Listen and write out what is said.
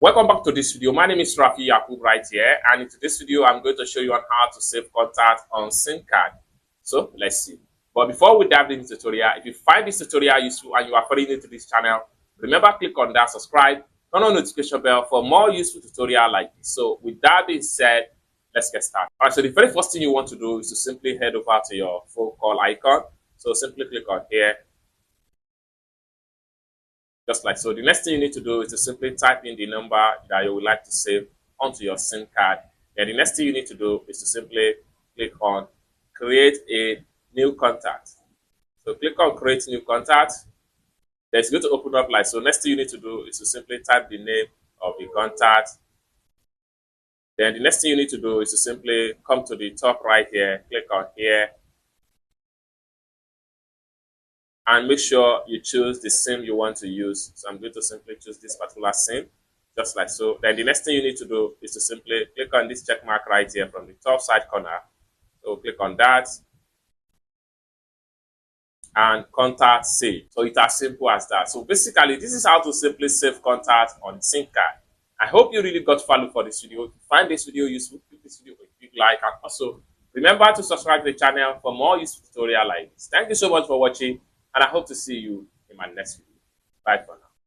Welcome back to this video. My name is Rafi Yakub right here, and in today's video I'm going to show you on how to save contact on SIM card. So let's see. But before we dive into the tutorial, if you find this tutorial useful and you are very new to this channel, remember click on that subscribe, turn on notification bell for more useful tutorial like this. So with that being said, let's get started. Alright, so the very first thing you want to do is to simply head over to your phone call icon. So simply click on here. Just like so. The next thing you need to do is to simply type in the number that you would like to save onto your SIM card. And the next thing you need to do is to simply click on create a new contact. So click on create new contact. Then it's going to open up like so. Next thing you need to do is to simply type the name of the contact. Then the next thing you need to do is to simply come to the top right here, click on here, and make sure you choose the SIM you want to use. So I'm going to simply choose this particular SIM, just like so. Then the next thing you need to do is to simply click on this check mark right here from the top side corner. So click on that and contact save. So it's as simple as that. So basically, this is how to simply save contact on SIM card. I hope you really got value for this video. If you find this video useful, click this video a big like, and also remember to subscribe to the channel for more useful tutorial like this. Thank you so much for watching, and I hope to see you in my next video. Bye for now.